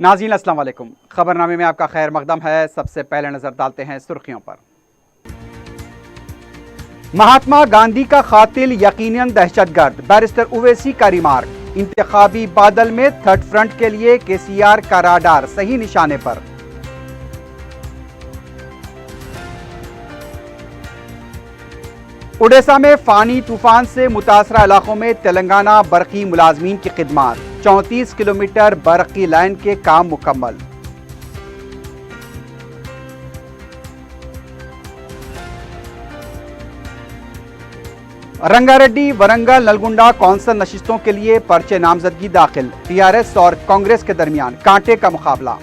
नाज़रीन अस्सलाम वालेकुम। खबरनामे में आपका खैर मकदम है। सबसे पहले नजर डालते हैं सुर्खियों पर। महात्मा गांधी का कातिल यकीनन दहशतगर्द, बैरिस्टर ओवैसी का रिमार्क। इंतखाबी बादल में थर्ड फ्रंट के लिए केसीआर का राडार सही निशाने पर। ओडिशा में फानी तूफान से मुतासरा इलाकों में तेलंगाना बरकी मुलाजमीन की खिदमत। 34 किलोमीटर बरकी लाइन के काम मुकम्मल। रंगारेड्डी वरंगल नलगुंडा कौंसल नशिस्तों के लिए पर्चे नामजदगी दाखिल। टीआरएस और कांग्रेस के दरमियान कांटे का मुकाबला।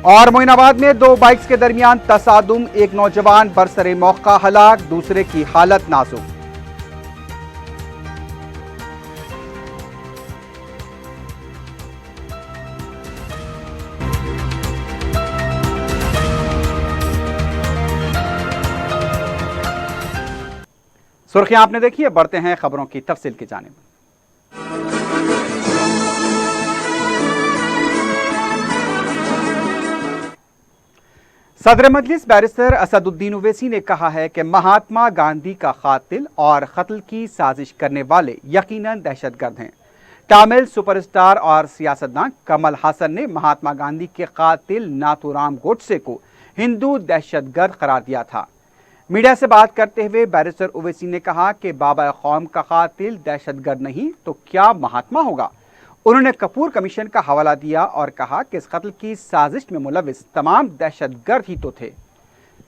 और मोइनाबाद में दो बाइक्स के दरमियान तसादुम, एक नौजवान बरसरे मौका हलाक, दूसरे की हालत नाजुक। सुर्खियां आपने देखी है, बढ़ते हैं खबरों की तफसील की जानिब। सदर मजलिस बैरिस्टर असदुद्दीन ओवैसी ने कहा है कि महात्मा गांधी का कातिल और कत्ल की साजिश करने वाले यकीनन दहशतगर्द हैं। तामिल सुपरस्टार और सियासतदान कमल हासन ने महात्मा गांधी के कातिल नाथूराम गोडसे को हिंदू दहशतगर्द करार दिया था। मीडिया से बात करते हुए बैरिस्टर ओवैसी ने कहा कि बाबा कौम का कातिल दहशतगर्द नहीं तो क्या महात्मा होगा। उन्होंने कपूर कमीशन का हवाला दिया और कहा कि इस कत्ल की साजिश में मुलविस तमाम दहशतगर्द ही तो थे।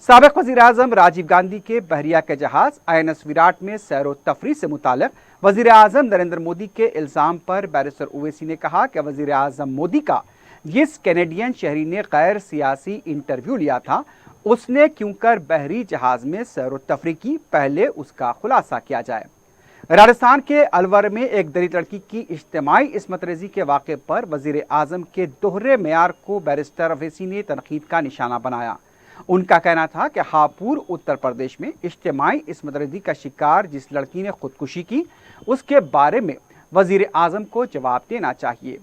साबिक वज़ीर आज़म राजीव गांधी के बहरिया के जहाज INS विराट में सैर व तफरीह से मुताल्लिक़ वज़ीर आज़म नरेंद्र मोदी के इल्ज़ाम पर बैरिस्टर ओवैसी ने कहा कि वज़ीर आज़म मोदी का जिस कैनेडियन शहरी ने गैर सियासी इंटरव्यू लिया था, उसने क्यों कर बहरी जहाज में सैर व तफरीह की, पहले उसका खुलासा किया जाए। राजस्थान के अलवर में एक दलित लड़की की इज्तिमाई इस्मत रेजी के वाक़े पर वज़ीर आज़म के दोहरे मेयार को बैरिस्टर ओवैसी ने तनकीद का निशाना बनाया। उनका कहना था कि हापुर उत्तर प्रदेश में इज्तिमाई इस्मत रेजी का शिकार जिस लड़की ने खुदकुशी की, उसके बारे में वज़ीर आज़म को जवाब देना चाहिए।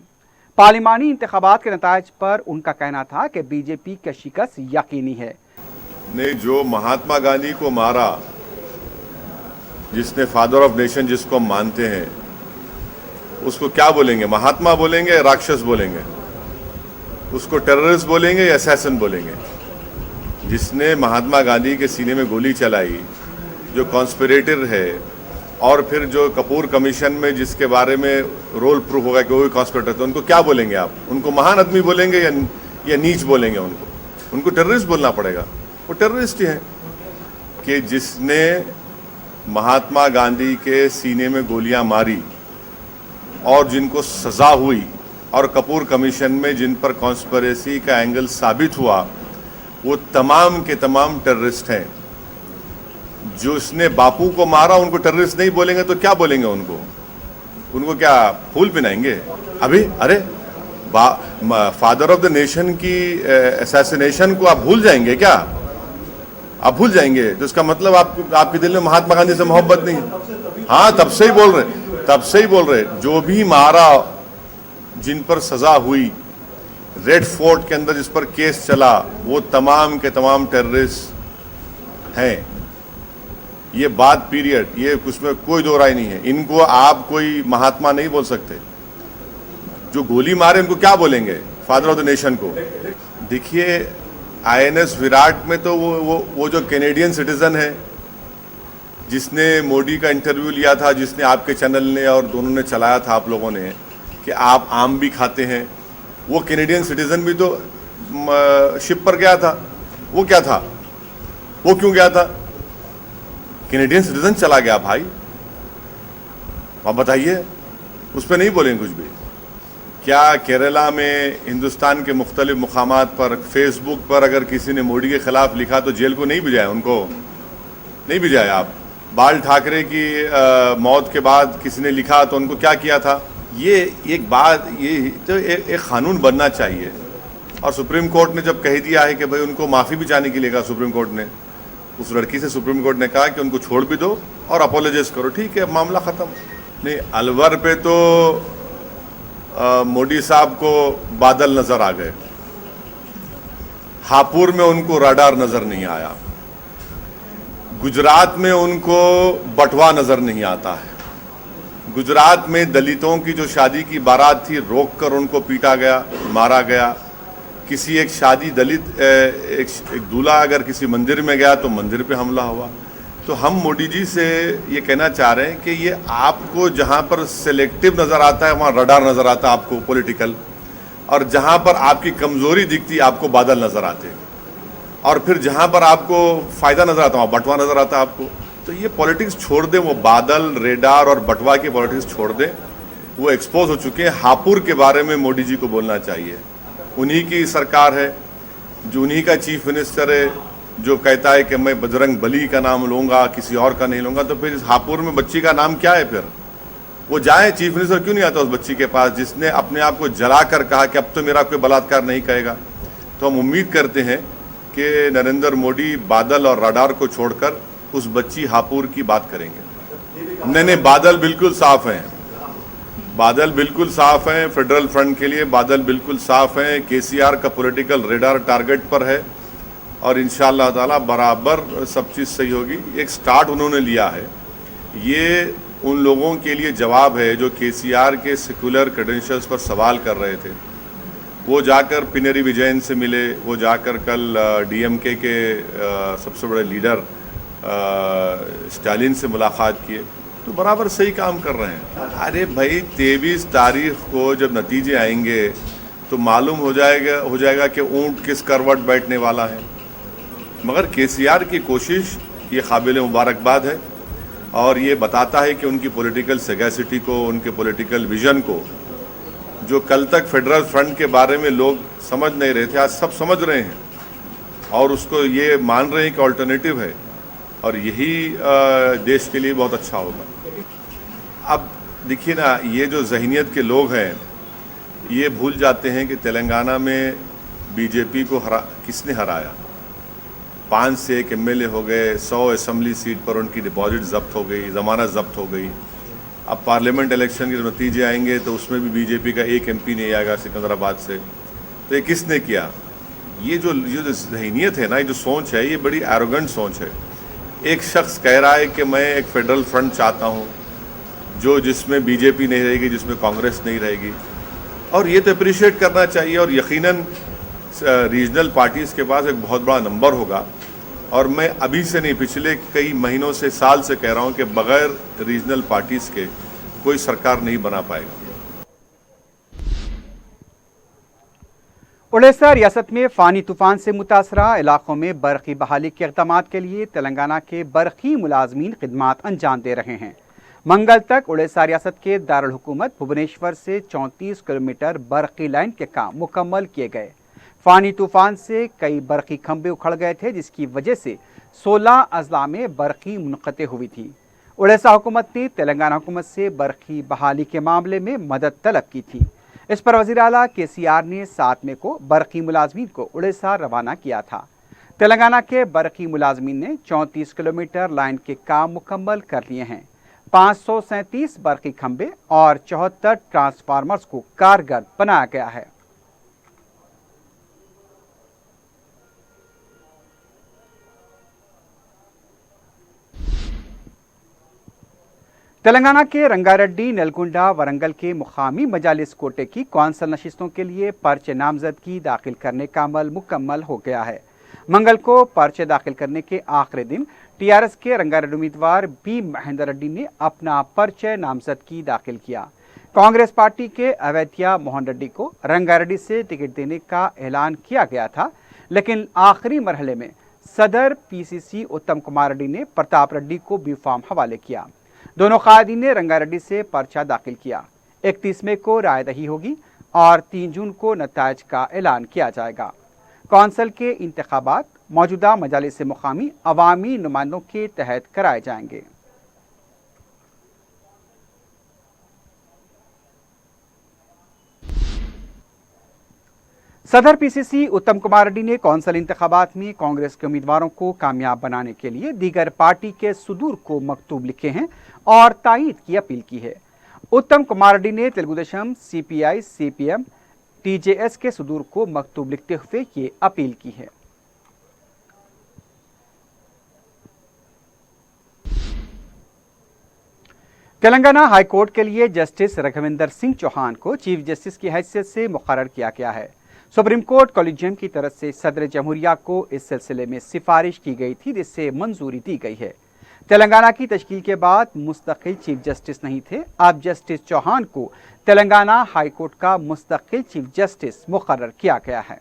पार्लिमानी इंतखाबात के नतायज पर उनका कहना था कि बीजेपी की शिकस्त यकीनी है। ने जो महात्मा गांधी को मारा, जिसने फादर ऑफ नेशन जिसको हम मानते हैं, उसको क्या बोलेंगे? महात्मा बोलेंगे या राक्षस बोलेंगे? उसको टेररिस्ट बोलेंगे या असैसिन बोलेंगे? जिसने महात्मा गांधी के सीने में गोली चलाई, जो कॉन्स्पिरेटर है, और फिर जो कपूर कमीशन में जिसके बारे में रोल प्रूफ होगा कि वो भी कॉन्स्पिरेटर थे, उनको क्या बोलेंगे आप? उनको महान आदमी बोलेंगे या नीच बोलेंगे? उनको टेररिस्ट बोलना पड़ेगा। वो टेररिस्ट ही हैं कि जिसने महात्मा गांधी के सीने में गोलियां मारी और जिनको सजा हुई और कपूर कमीशन में जिन पर कॉन्स्पिरेसी का एंगल साबित हुआ, वो तमाम के तमाम टेररिस्ट हैं। जो उसने बापू को मारा, उनको टेररिस्ट नहीं बोलेंगे तो क्या बोलेंगे? उनको क्या फूल पिनाएंगे? अभी अरे फादर ऑफ द नेशन की असैसिनेशन को आप भूल जाएंगे क्या? आप भूल जाएंगे तो इसका मतलब आपके दिल में महात्मा गांधी से मोहब्बत नहीं। हाँ, तब से ही बोल रहे जो भी मारा, जिन पर सजा हुई, रेड फोर्ट के अंदर जिस पर केस चला, वो तमाम के तमाम टेररिस्ट हैं। ये बात पीरियड, ये उसमें कोई दो राय नहीं है। इनको आप कोई महात्मा नहीं बोल सकते। जो गोली मारे उनको क्या बोलेंगे? फादर ऑफ द नेशन को। देखिए, INS विराट में तो वो जो कैनेडियन सिटीजन है, जिसने मोदी का इंटरव्यू लिया था, जिसने आपके चैनल ने और दोनों ने चलाया था आप लोगों ने कि आप आम भी खाते हैं, वो कैनेडियन सिटीजन भी तो शिप पर गया था। वो क्या था? वो क्यों गया था? कैनेडियन सिटीजन चला गया भाई। आप बताइए, उस पर नहीं बोलेंगे कुछ भी। क्या केरला में हिंदुस्तान के मुख्तलिफ मुकामात पर फेसबुक पर अगर किसी ने मोदी के खिलाफ लिखा तो जेल को नहीं भिजाया? उनको नहीं भिजाया। आप बाल ठाकरे की मौत के बाद किसी ने लिखा तो उनको क्या किया था? ये एक बात, ये तो एक कानून बनना चाहिए। और सुप्रीम कोर्ट ने जब कह दिया है कि भाई उनको माफ़ी भी चाहने के लिए कहा, सुप्रीम कोर्ट ने उस लड़की से सुप्रीम कोर्ट ने कहा कि उनको छोड़ भी दो और अपोलोजाइज करो, ठीक है, मामला खत्म। नहीं, अलवर पे तो मोदी साहब को बादल नजर आ गए, हापुड़ में उनको रडार नजर नहीं आया, गुजरात में उनको बटवा नजर नहीं आता है। गुजरात में दलितों की जो शादी की बारात थी रोककर उनको पीटा गया, मारा गया। किसी एक शादी दलित एक दूल्हा अगर किसी मंदिर में गया तो मंदिर पे हमला हुआ। तो हम मोदी जी से ये कहना चाह रहे हैं कि ये आपको जहां पर सिलेक्टिव नजर आता है वहां रडार नजर आता है आपको पॉलिटिकल, और जहां पर आपकी कमजोरी दिखती है आपको बादल नजर आते हैं, और फिर जहां पर आपको फायदा नजर आता है वहां बटवा नजर आता है आपको। तो ये पॉलिटिक्स छोड़ दें, वो बादल, रेडार और बटवा की पॉलिटिक्स छोड़ दें, वो एक्सपोज हो चुके हैं। हापुड़ के बारे में मोदी जी को बोलना चाहिए, उन्हीं की सरकार है, जो उन्हीं का चीफ मिनिस्टर है, जो कहता है कि मैं बजरंग बली का नाम लूंगा, किसी और का नहीं लूंगा। तो फिर इस हापुड़ में बच्ची का नाम क्या है? फिर वो जाए, चीफ मिनिस्टर क्यों नहीं आता उस बच्ची के पास जिसने अपने आप को जलाकर कहा कि अब तो मेरा कोई बलात्कार नहीं करेगा। तो हम उम्मीद करते हैं कि नरेंद्र मोदी बादल और रडार को छोड़कर उस बच्ची हापुड़ की बात करेंगे। नहीं, बादल बिल्कुल साफ हैं, बादल बिल्कुल साफ हैं, फेडरल फ्रंट के लिए बादल बिल्कुल साफ हैं। केसीआर का पॉलिटिकल रेडार टारगेट पर है और इंशाअल्लाह ताला बराबर सब चीज़ सही होगी। एक स्टार्ट उन्होंने लिया है, ये उन लोगों के लिए जवाब है जो केसीआर के सेकुलर क्रेडेंशियल्स पर सवाल कर रहे थे। वो जाकर पिनरी विजयन से मिले, वो जाकर कल डीएमके के सबसे बड़े लीडर स्टालिन से मुलाकात किए, तो बराबर सही काम कर रहे हैं। अरे भाई 23 तारीख को जब नतीजे आएंगे तो मालूम हो जाएगा कि ऊंट किस करवट बैठने वाला है। मगर केसीआर की कोशिश ये काबिल मुबारकबाद है और ये बताता है कि उनकी पॉलिटिकल सेगैसिटी को, उनके पॉलिटिकल विजन को, जो कल तक फेडरल फ्रंट के बारे में लोग समझ नहीं रहे थे, आज सब समझ रहे हैं और उसको ये मान रहे हैं कि ऑल्टरनेटिव है, और यही देश के लिए बहुत अच्छा होगा। अब देखिए ना, ये जो जहनियत के लोग हैं ये भूल जाते हैं कि तेलंगाना में बीजेपी को किसने हराया। 5 से 1 एमएलए हो गए, 100 असेंबली सीट पर उनकी डिपॉजिट जब्त हो गई, ज़मानत जब्त हो गई। अब पार्लियामेंट इलेक्शन के नतीजे आएंगे तो उसमें भी बीजेपी का 1 एमपी नहीं आएगा सिकंदराबाद से। तो ये किसने किया? ये जो जहनियत है ना, ये जो सोच है, ये बड़ी एरोगेंट सोच है। एक शख्स कह रहा है कि मैं एक फेडरल फ्रंट चाहता हूँ जो जिसमें बीजेपी नहीं रहेगी, जिसमें कांग्रेस नहीं रहेगी, और ये तो अप्रिशिएट करना चाहिए। और यकीनन रीजनल पार्टीज़ के पास एक बहुत बड़ा नंबर होगा, और मैं अभी से नहीं, पिछले कई महीनों से, साल से कह रहा हूँ कि बगैर रीजनल पार्टीज़ के कोई सरकार नहीं बना पाएगा। उड़ीसा रियासत में फानी तूफान से मुतासरा इलाकों में बरक़ी बहाली के इक़दामात के लिए तेलंगाना के बरक़ी मुलाजमीन खिदमात अंजाम दे रहे हैं। मंगल तक उड़ीसा रियासत के दारुल हुकूमत भुवनेश्वर से 34 किलोमीटर बरक़ी लाइन के काम मुकम्मल किए गए। फानी तूफान से कई बरक़ी खंभे उखड़ गए थे, जिसकी वजह से 16 अजला में बरक़ी मुनक़ते हुई थी। उड़ीसा हुकूमत ने तेलंगाना हुकूमत से बरक़ी बहाली के मामले में मदद तलब की थी। इस पर वज़ीर आला केसीआर ने 7 मई को बरक़ी मुलाजमीन को उड़ीसा रवाना किया था। तेलंगाना के बरक़ी मुलाजमीन ने 34 किलोमीटर लाइन के काम मुकम्मल कर लिए हैं। 537 बरक़ी खंभे और 74 ट्रांसफार्मर्स को कारगर बनाया गया है। तेलंगाना के रंगारेड्डी, नलगुंडा, वरंगल के मुकामी मजालिस कोटे की कौंसल नशिस्तों के लिए पर्चे नामजदगी दाखिल करने का अमल मुकम्मल हो गया है। मंगल को पर्चे दाखिल करने के आखिरी दिन टीआरएस के रंगारेड्डी उम्मीदवार बी महेंद्र रेड्डी ने अपना पर्चे नामजदगी दाखिल किया। कांग्रेस पार्टी के अवैतिया मोहन रेड्डी को रंगारेड्डी से टिकट देने का ऐलान किया गया था, लेकिन आखिरी मरहले में सदर पीसीसी उत्तम कुमार रेड्डी ने प्रताप रेड्डी को बी फॉर्म हवाले किया। दोनों कायदीन ने रंगारेड्डी से पर्चा दाखिल किया। 31 मई को रायदही होगी और 3 जून को नतायज का ऐलान किया जाएगा। कौंसल के इंतखाबात मौजूदा मजालिस से मुकामी अवामी नुमाइंदों के तहत कराए जाएंगे। सदर पीसीसी उत्तम कुमार रेड्डी ने कौंसिल इंतखाबात में कांग्रेस के उम्मीदवारों को कामयाब बनाने के लिए दीगर पार्टी के सुदूर को मकतूब लिखे हैं और तायीद की अपील की है। उत्तम कुमार रेड्डी ने तेलुगुदेशम, सीपीआई, सीपीएम, टीजेएस के सुदूर को मकतूब लिखते हुए ये अपील की है। तेलंगाना हाईकोर्ट के लिए जस्टिस रघविंदर सिंह चौहान को चीफ जस्टिस की हैसियत से मुकर्रर किया गया है। सुप्रीम कोर्ट कॉलेजियम की तरफ से सदर जमहूरिया को इस सिलसिले में सिफारिश की गई थी, जिससे मंजूरी दी गई है। तेलंगाना की तश्कील के बाद मुस्तकिल चीफ जस्टिस नहीं थे, अब जस्टिस चौहान को तेलंगाना हाईकोर्ट का मुस्तकिल चीफ जस्टिस मुकर्रर किया गया है।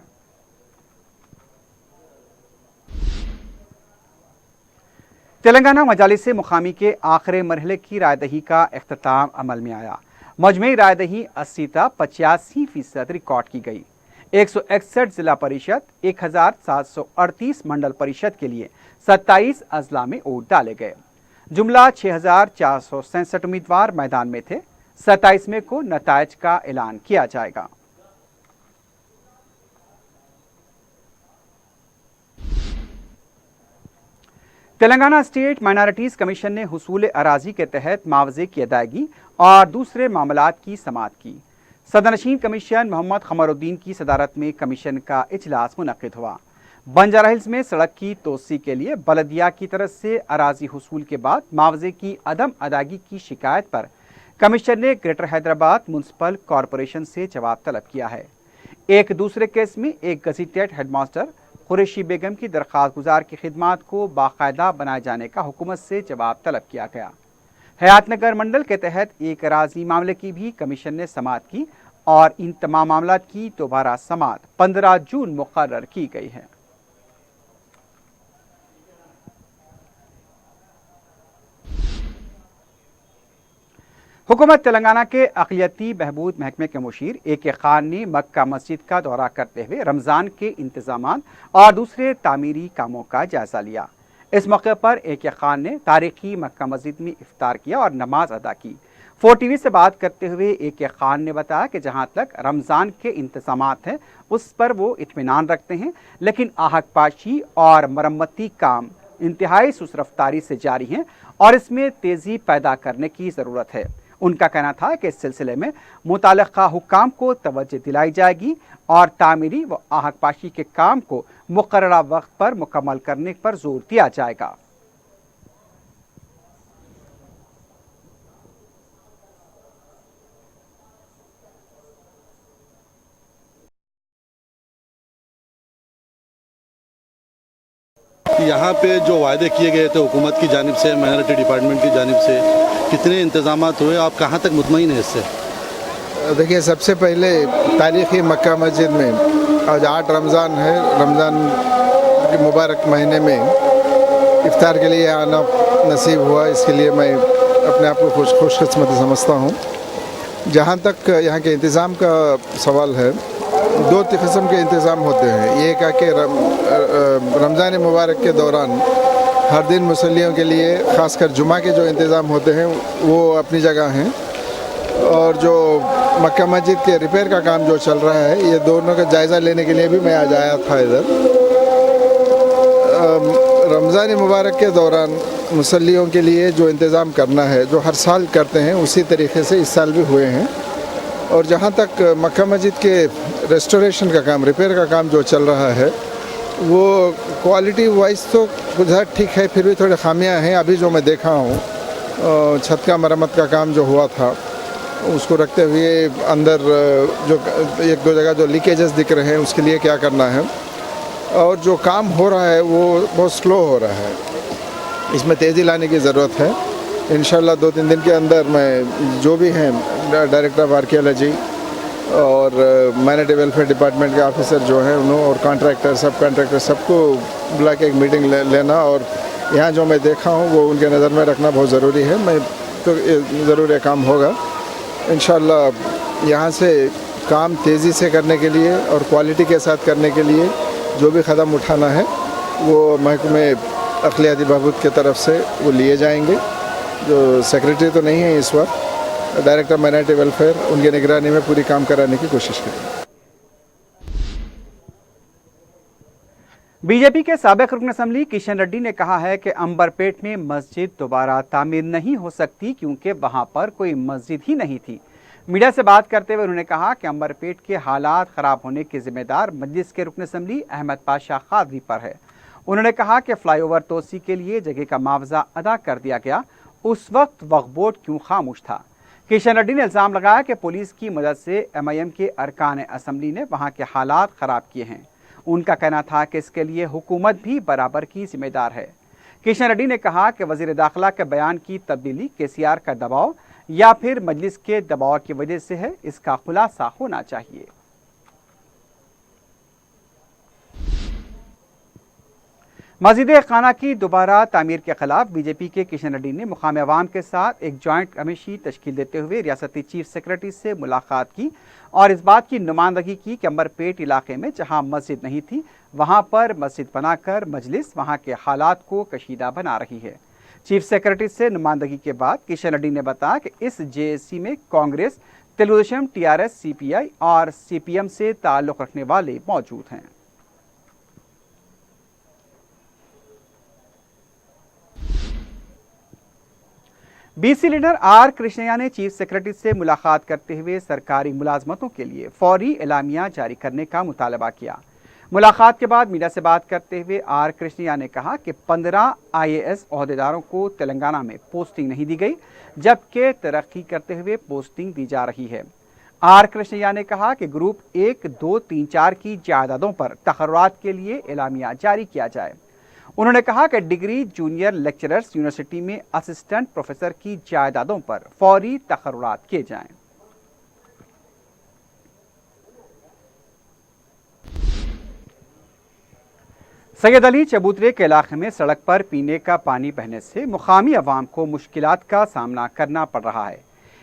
तेलंगाना मजालिस मुकामी के आखिरी मरहले की रायदही का इख्तिताम अमल में आया। मजमई रायदही 80-85% रिकॉर्ड की गई। 161 जिला परिषद, 1738 मंडल परिषद के लिए 27 अजला में वोट डाले गए। जुमला 6467 उम्मीदवार मैदान में थे। 27 में को नतायज का ऐलान किया जाएगा। तेलंगाना स्टेट माइनॉरिटीज कमीशन ने हुसूल अराजी के तहत मुआवजे की अदायगी और दूसरे मामलात की समाअत की। सदरनशीन कमीशन मोहम्मद खमरुद्दीन की सदारत में कमीशन का इजलास मुनक्किद हुआ। बंजारा हिल्स में सड़क की तोसी के लिए बलदिया की तरफ से अराजी हुसूल के बाद मुआवजे की अदम अदायगी की शिकायत पर कमीशन ने ग्रेटर हैदराबाद म्युनिसिपल कॉरपोरेशन से जवाब तलब किया है। एक दूसरे केस में एक गज़ेटेड हेडमास्टर कुरैशी बेगम की दरख्वास्त गुजार की खिदमात को बाकायदा बनाए जाने का हुकूमत से जवाब तलब किया गया। हयातनगर मंडल के तहत एक अराजी मामले की भी कमीशन ने समाअत की और इन तमाम मामलात की दोबारा समाअत 15 जून मुकर्रर की गई है। हुकूमत तेलंगाना के अक़लियती बहबूद महकमे के मुशीर ए.के. खान ने मक्का मस्जिद का दौरा करते हुए रमज़ान के इंतजामात और दूसरे तामीरी कामों का जायजा लिया। इस मौके पर ए.के. खान ने तारीखी मक्का मस्जिद में इफ्तार किया और नमाज अदा की। 4TV से बात करते हुए ए.के. खान ने बताया कि जहां तक रमज़ान के इंतजामात हैं उस पर वो इत्मीनान रखते हैं, लेकिन आहक पाशी और मरम्मती काम इंतहाई सुस्त रफ्तारी से जारी हैं और इसमें तेज़ी पैदा करने की ज़रूरत है। उनका कहना था कि इस सिलसिले में मुताल्लिक़ा हुक्काम को तवज्जो दिलाई जाएगी और तामीरी व आहक पाशी के काम को मुकर्ररा वक्त पर मुकम्मल करने पर जोर दिया जाएगा। यहाँ पे जो वायदे किए गए थे हुकूमत की जानिब से, माइनॉरिटी डिपार्टमेंट की जानिब से, कितने इंतजामात हुए, आप कहाँ तक मुतमईन हैं इससे? देखिए, सबसे पहले तारीख़ी मक्का मस्जिद में आज 8 रमज़ान है। रमज़ान के मुबारक महीने में इफ्तार के लिए आना नसीब हुआ, इसके लिए मैं अपने आप को खुशकिस्मत समझता हूँ। जहाँ तक यहाँ के इंतज़ाम का सवाल है, 2 किस्म के इंतज़ाम होते हैं। ये कहा कि रमज़ान मुबारक के दौरान हर दिन मुसल्लियों के लिए ख़ासकर जुमा के जो इंतज़ाम होते हैं वो अपनी जगह हैं, और जो मक्का मस्जिद के रिपेयर का काम जो चल रहा है, ये दोनों का जायज़ा लेने के लिए भी मैं आज आया था इधर। रमज़ान मुबारक के दौरान मुसल्लियों के लिए जो इंतज़ाम करना है, जो हर साल करते हैं, उसी तरीके से इस साल भी हुए हैं। और जहाँ तक मक्का मस्जिद के रेस्टोरेशन का काम, रिपेयर का काम जो चल रहा है, वो क्वालिटी वाइज तो कुछ ठीक है, फिर भी थोड़े खामियां हैं। अभी जो मैं देखा हूँ, छत का मरम्मत का काम जो हुआ था उसको रखते हुए अंदर जो 1-2 जगह जो लीकेजेस दिख रहे हैं, उसके लिए क्या करना है, और जो काम हो रहा है वो बहुत स्लो हो रहा है। इसमें तेज़ी लाने की ज़रूरत है। इंशाल्लाह 2-3 दिन के अंदर मैं जो भी हैं डायरेक्टर ऑफ आर्कियोलॉजी और माइनॉरिटी वेलफेयर डिपार्टमेंट के ऑफिसर जो हैं उन्होंने, और कॉन्ट्रैक्टर, सब कॉन्ट्रैक्टर, सबको बुला के एक मीटिंग लेना, और यहाँ जो मैं देखा हूँ वो उनके नज़र में रखना बहुत ज़रूरी है। मैं तो ज़रूर ये काम होगा इंशाल्लाह। यहाँ से काम तेज़ी से करने के लिए और क्वालिटी के साथ करने के लिए जो भी कदम उठाना है वो महकमे अक़लियती बहबूद की तरफ से वो लिए जाएंगे। जो सेक्रेटरी तो नहीं है इस वक्त, डायरेक्टर माइनॉरिटी वेलफेयर, उनकी निगरानी में पूरी काम कराने की कोशिश करेंगे। बीजेपी के साबिक रुकन असम्बली किशन रेड्डी ने कहा है कि अंबरपेट में मस्जिद दोबारा तामीर नहीं हो सकती क्योंकि वहां पर कोई मस्जिद ही नहीं थी। मीडिया से बात करते हुए उन्होंने कहा कि अंबरपेट के हालात खराब होने के जिम्मेदार मजलिस के रुकन असम्बली अहमद पाशा कादरी पर है। उन्होंने कहा कि फ्लाईओवर तोसी के लिए जगह का मुआवजा अदा कर दिया गया, उस वक्त वक्फ बोर्ड क्यों खामोश था। किशन रेड्डी ने इल्जाम लगाया कि पुलिस की मदद से MIM के अरकान असम्बली ने वहां के हालात खराब किए हैं। उनका कहना था कि इसके लिए हुकूमत भी बराबर की जिम्मेदार है। किशन रेड्डी ने कहा कि वजीर दाखिला के बयान की तब्दीली KCR का दबाव या फिर मजलिस के दबाव की वजह से है, इसका खुलासा होना चाहिए। मस्जिद खाना की दोबारा तामीर के खिलाफ बीजेपी के किशन रेड्डी ने मुकाम अवाम के साथ एक जॉइंट कमेटी तश्कील देते हुए रियासती चीफ सेक्रेटरी से मुलाकात की और इस बात की नुमाइंदगी की कि अंबरपेट इलाके में जहां मस्जिद नहीं थी वहां पर मस्जिद बनाकर मजलिस वहां के हालात को कशीदा बना रही है। चीफ सेक्रेटरी से नुमाइंदगी के बाद किशन रेड्डी ने बताया कि इस JSC में कांग्रेस, तेलुगुदेशम, TRS, CPI और CPM से ताल्लुक़ रखने वाले मौजूद हैं। BC लीडर R कृष्णैया ने चीफ सेक्रेटरी से मुलाकात करते हुए सरकारी मुलाजमतों के लिए फौरी एलामिया जारी करने का मुतालबा किया। मुलाकात के बाद मीडिया से बात करते हुए R कृष्णैया ने कहा कि 15 IAS ओहदेदारों को तेलंगाना में पोस्टिंग नहीं दी गई, जबकि तरक्की करते हुए पोस्टिंग दी जा रही है। R कृष्णैया ने कहा कि ग्रुप 1, 2, 3, 4 की जायदादों पर तकर्रुरात के लिए एलामिया जारी किया जाए। उन्होंने कहा कि डिग्री जूनियर लेक्चरर्स यूनिवर्सिटी में असिस्टेंट प्रोफेसर की जायदादों पर फौरी तकर्रुरात किए जाएं। सैयद अली चबूतरे के इलाके में सड़क पर पीने का पानी बहने से मुकामी अवाम को मुश्किलात का सामना करना पड़ रहा है।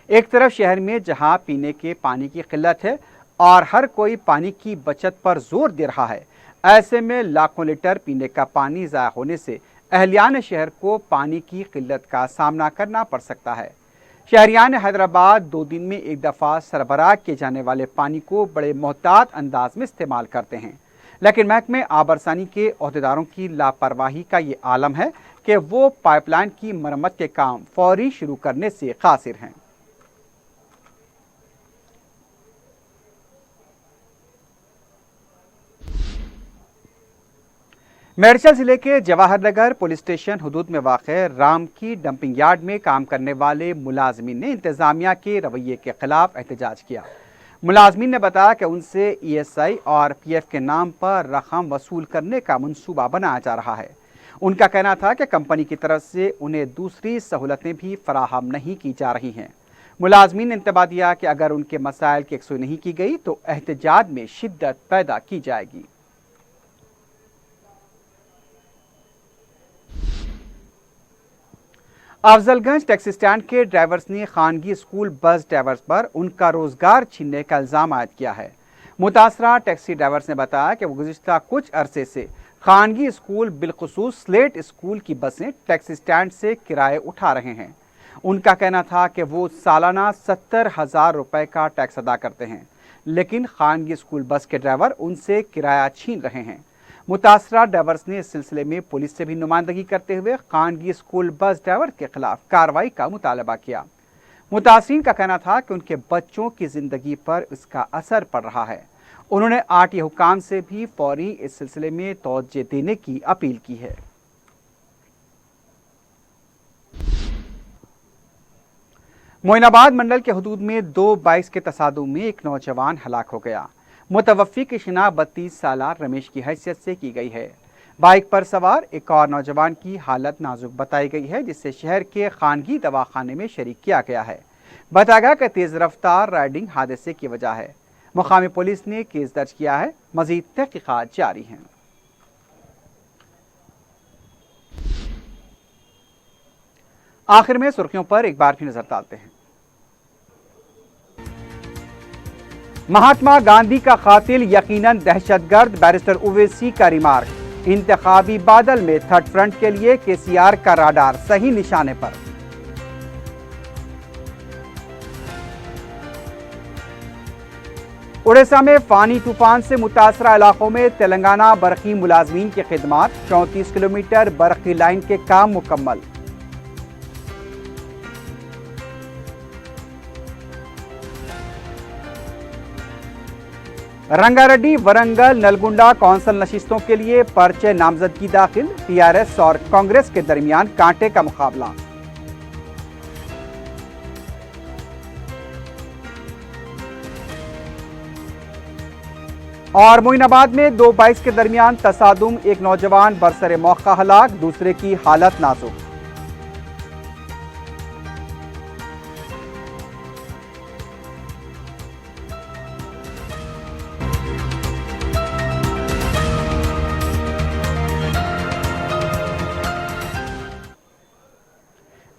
एक तरफ शहर में जहां पीने के पानी की किल्लत है और हर कोई पानी की बचत पर जोर दे रहा है, ऐसे में लाखों लीटर पीने का पानी ज़ाया होने से अहलियान शहर को पानी की किल्लत का सामना करना पड़ सकता है। शहरियान हैदराबाद 2 दिन में एक दफ़ा सरबराह किए जाने वाले पानी को बड़े मोहतात अंदाज में इस्तेमाल करते हैं, लेकिन महकमे आबरसानी के ओहदेदारों की लापरवाही का ये आलम है कि वो पाइपलाइन की मरम्मत के काम फौरी शुरू करने से कासिर हैं। मेडचल जिले के जवाहर नगर पुलिस स्टेशन हदूद में वाक़े राम की डंपिंग यार्ड में काम करने वाले मुलाजमीन ने इंतजामिया के रवैये के खिलाफ एहतजाज किया। मुलाजमीन ने बताया कि उनसे ESI और PF के नाम पर रकम वसूल करने का मंसूबा बनाया जा रहा है। उनका कहना था कि कंपनी की तरफ से उन्हें दूसरी सहूलतें भी फराहम नहीं की जा रही हैं। मुलाजमीन ने इंतबा दिया कि अगर उनके मसाइल की यकसुई नहीं की गई तो एहतजाज में शिद्दत पैदा की जाएगी। अफजलगंज टैक्सी स्टैंड के ड्राइवर्स ने खानगी स्कूल बस ड्राइवर्स पर उनका रोजगार छीनने का इल्जाम आयद किया है। मुतासरा टैक्सी ड्राइवर्स ने बताया कि वो गुज़िश्ता कुछ अरसे से खानगी स्कूल बिलखुसूस स्लेट स्कूल की बसें टैक्सी स्टैंड से किराए उठा रहे हैं। उनका कहना था कि वो सालाना 70,000 रुपए का टैक्स अदा करते हैं, लेकिन खानगी स्कूल बस के ड्राइवर उनसे किराया छीन रहे हैं। मुतासरा ड्राइवर्स ने इस सिलसिले में पुलिस से भी नुमाइंदगी करते हुए खानगी स्कूल बस ड्राइवर के खिलाफ कार्रवाई का मुतालबा किया। मुतासरीन का कहना था कि उनके बच्चों की जिंदगी पर इसका असर पड़ रहा है। उन्होंने RTA हुकाम से भी फौरी इस सिलसिले में तवज्जो देने की अपील की है। मोइनाबाद मंडल के हदूद में 2 बाइक्स के तसादुम में एक नौजवान हलाक हो गया। मुतवफ़्फ़ी की शिनाख्त 32 साला रमेश की हैसियत से की गई है। बाइक पर सवार एक और नौजवान की हालत नाजुक बताई गई है, जिसे शहर के खानगी दवाखाने में शरीक किया गया है। बताया गया कि तेज रफ्तार राइडिंग हादसे की वजह है। मुकामी पुलिस ने केस दर्ज किया है, मजीद तहकीकात जारी हैं। आखिर में सुर्खियों पर एक बार फिर नजर डालते हैं। महात्मा गांधी का कातिल यकीनन दहशतगर्द, बैरिस्टर ओवैसी का रिमार्क। इंतखाबी बादल में थर्ड फ्रंट के लिए KCR का राडार सही निशाने पर। उड़ीसा में फानी तूफान से मुतासरा इलाकों में तेलंगाना बरकी मुलाजमीन की खिदमात, 34 किलोमीटर बरकी लाइन के काम मुकम्मल। रंगारेड्डी वरंगल नलगुंडा कौंसल नशिस्तों के लिए पर्चे नामजदगी दाखिल, टीआरएस और कांग्रेस के दरमियान कांटे का मुकाबला। और मोइनाबाद में 2 बाइक्स के दरमियान तसादुम, एक नौजवान बरसरे मौका हलाक, दूसरे की हालत नाजुक।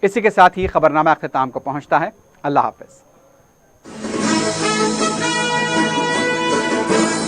इसी के साथ ही खबरनामा अख्ताम को पहुंचता है। अल्लाह हाफिज।